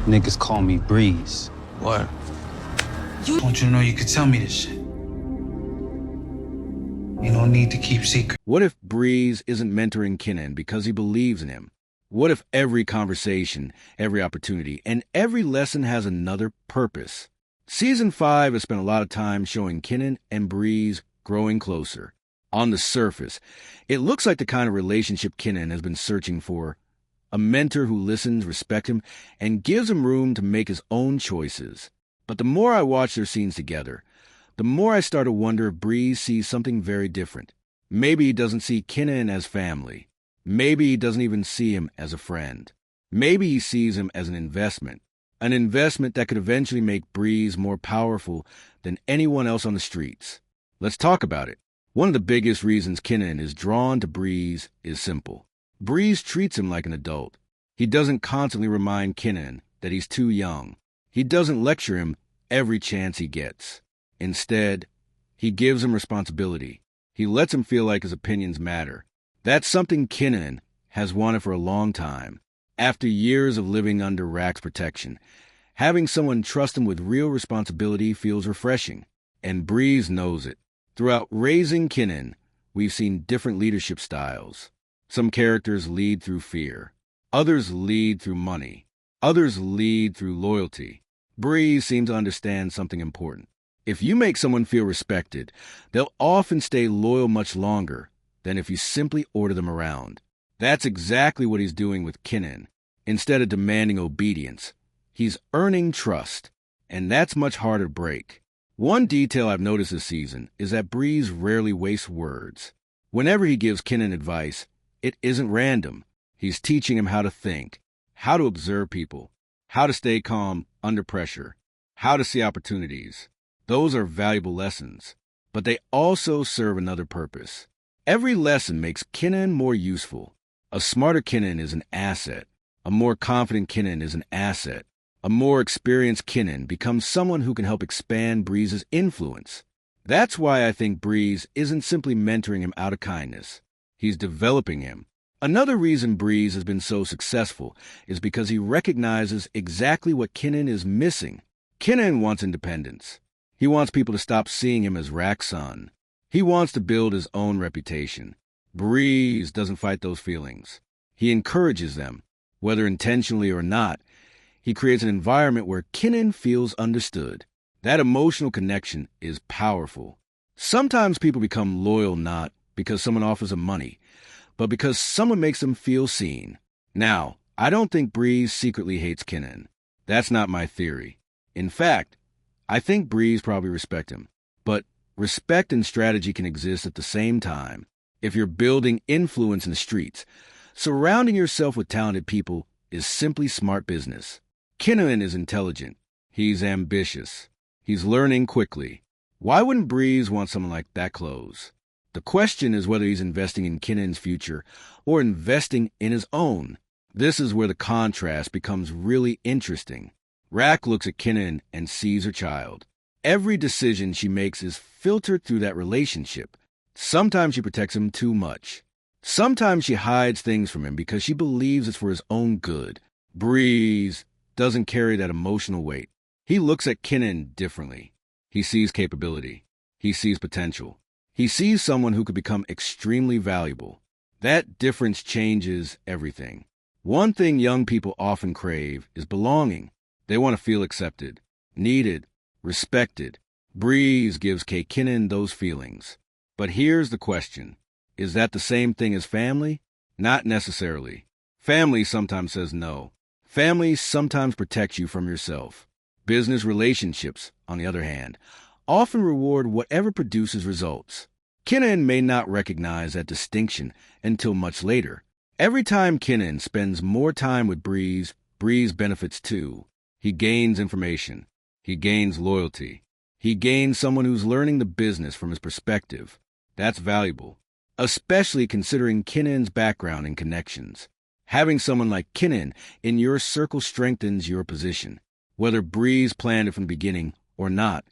Niggas call me Breeze. What? I want you to know you could tell me this shit. You don't need to keep secret. What if Breeze isn't mentoring Kanan because he believes in him? What if every conversation, every opportunity, and every lesson has another purpose? Season 5 has spent a lot of time showing Kanan and Breeze growing closer. On the surface, it looks like the kind of relationship Kanan has been searching for. A mentor who listens, respects him, and gives him room to make his own choices. But the more I watch their scenes together, the more I start to wonder if Breeze sees something very different. Maybe he doesn't see Kanan as family. Maybe he doesn't even see him as a friend. Maybe he sees him as an investment that could eventually make Breeze more powerful than anyone else on the streets. Let's talk about it. One of the biggest reasons Kanan is drawn to Breeze is simple. Breeze treats him like an adult. He doesn't constantly remind Kanan that he's too young. He doesn't lecture him every chance he gets. Instead, he gives him responsibility. He lets him feel like his opinions matter. That's something Kanan has wanted for a long time. After years of living under Rack's protection, having someone trust him with real responsibility feels refreshing. And Breeze knows it. Throughout raising Kanan, we've seen different leadership styles. Some characters lead through fear. Others lead through money. Others lead through loyalty. Breeze seems to understand something important. If you make someone feel respected, they'll often stay loyal much longer than if you simply order them around. That's exactly what he's doing with Kanan. Instead of demanding obedience, he's earning trust, and that's much harder to break. One detail I've noticed this season is that Breeze rarely wastes words. Whenever he gives Kanan advice, it isn't random. He's teaching him how to think, how to observe people, how to stay calm under pressure, how to see opportunities. Those are valuable lessons, but they also serve another purpose. Every lesson makes Kanan more useful. A smarter Kanan is an asset. A more confident Kanan is an asset. A more experienced Kanan becomes someone who can help expand Breeze's influence. That's why I think Breeze isn't simply mentoring him out of kindness. He's developing him. Another reason Breeze has been so successful is because he recognizes exactly what Kanan is missing. Kanan wants independence. He wants people to stop seeing him as Rack's son. He wants to build his own reputation. Breeze doesn't fight those feelings. He encourages them. Whether intentionally or not, he creates an environment where Kanan feels understood. That emotional connection is powerful. Sometimes people become loyal not because someone offers them money, but because someone makes them feel seen. Now, I don't think Breeze secretly hates Kanan. That's not my theory. In fact, I think Breeze probably respects him. But respect and strategy can exist at the same time. If you're building influence in the streets, surrounding yourself with talented people is simply smart business. Kanan is intelligent. He's ambitious. He's learning quickly. Why wouldn't Breeze want someone like that close? The question is whether he's investing in Kanan's future or investing in his own. This is where the contrast becomes really interesting. Rack looks at Kanan and sees her child. Every decision she makes is filtered through that relationship. Sometimes she protects him too much. Sometimes she hides things from him because she believes it's for his own good. Breeze doesn't carry that emotional weight. He looks at Kanan differently. He sees capability. He sees potential. He sees someone who could become extremely valuable. That difference changes everything. One thing young people often crave is belonging. They want to feel accepted, needed, respected. Breeze gives Kanan those feelings. But here's the question. Is that the same thing as family? Not necessarily. Family sometimes says no. Family sometimes protects you from yourself. Business relationships, on the other hand, often reward whatever produces results. Kanan may not recognize that distinction until much later. Every time Kanan spends more time with Breeze, Breeze benefits too. He gains information. He gains loyalty. He gains someone who's learning the business from his perspective. That's valuable, especially considering Kanan's background and connections. Having someone like Kanan in your circle strengthens your position. Whether Breeze planned it from the beginning or not,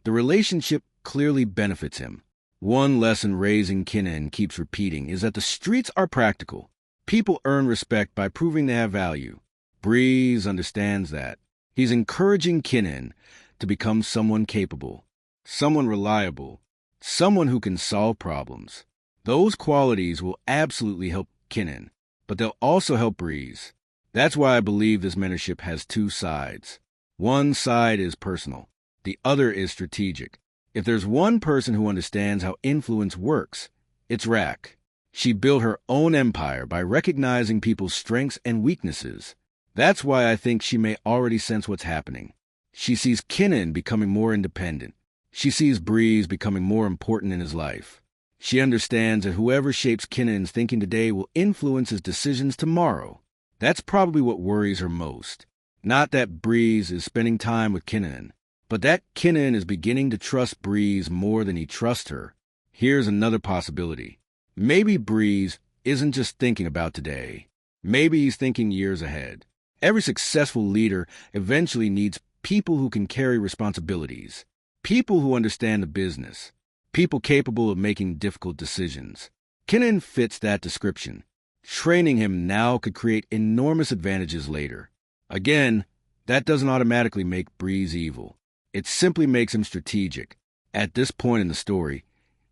the relationship clearly benefits him. One lesson raising Kanan keeps repeating is that the streets are practical. People earn respect by proving they have value. Breeze understands that. He's encouraging Kanan to become someone capable, someone reliable, someone who can solve problems. Those qualities will absolutely help Kanan, but they'll also help Breeze. That's why I believe this mentorship has two sides. One side is personal. The other is strategic. If there's one person who understands how influence works, it's Rack. She built her own empire by recognizing people's strengths and weaknesses. That's why I think she may already sense what's happening. She sees Kanan becoming more independent. She sees Breeze becoming more important in his life. She understands that whoever shapes Kanan's thinking today will influence his decisions tomorrow. That's probably what worries her most. Not that Breeze is spending time with Kanan, but that Kanan is beginning to trust Breeze more than he trusts her. Here's another possibility. Maybe Breeze isn't just thinking about today. Maybe he's thinking years ahead. Every successful leader eventually needs people who can carry responsibilities, people who understand the business, people capable of making difficult decisions. Kanan fits that description. Training him now could create enormous advantages later. Again, that doesn't automatically make Breeze evil. It simply makes him strategic. At this point in the story,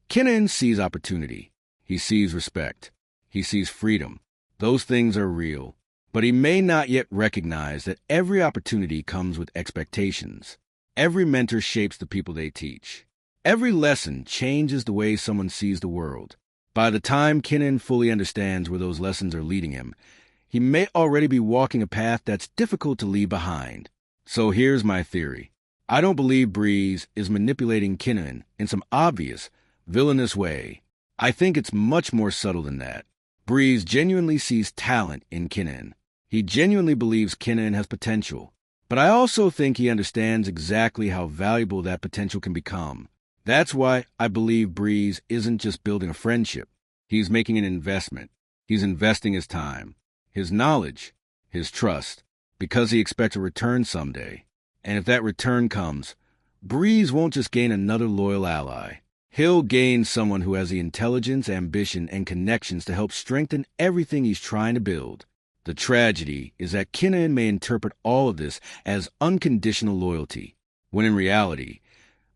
Kanan sees opportunity. He sees respect. He sees freedom. Those things are real. But he may not yet recognize that every opportunity comes with expectations. Every mentor shapes the people they teach. Every lesson changes the way someone sees the world. By the time Kanan fully understands where those lessons are leading him, he may already be walking a path that's difficult to leave behind. So here's my theory. I don't believe Breeze is manipulating Kanan in some obvious, villainous way. I think it's much more subtle than that. Breeze genuinely sees talent in Kanan. He genuinely believes Kanan has potential. But I also think he understands exactly how valuable that potential can become. That's why I believe Breeze isn't just building a friendship. He's making an investment. He's investing his time, his knowledge, his trust, because he expects a return someday. And if that return comes, Breeze won't just gain another loyal ally. He'll gain someone who has the intelligence, ambition, and connections to help strengthen everything he's trying to build. The tragedy is that Kanan may interpret all of this as unconditional loyalty, when in reality,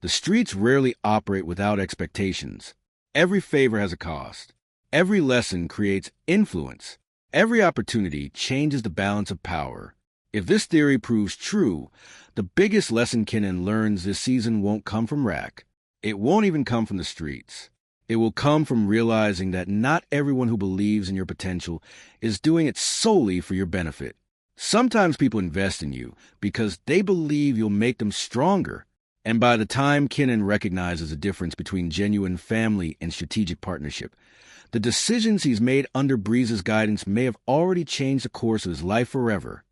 the streets rarely operate without expectations. Every favor has a cost. Every lesson creates influence. Every opportunity changes the balance of power. If this theory proves true, the biggest lesson Kanan learns this season won't come from Rack. It won't even come from the streets. It will come from realizing that not everyone who believes in your potential is doing it solely for your benefit. Sometimes people invest in you because they believe you'll make them stronger. And by the time Kanan recognizes the difference between genuine family and strategic partnership, the decisions he's made under Breeze's guidance may have already changed the course of his life forever.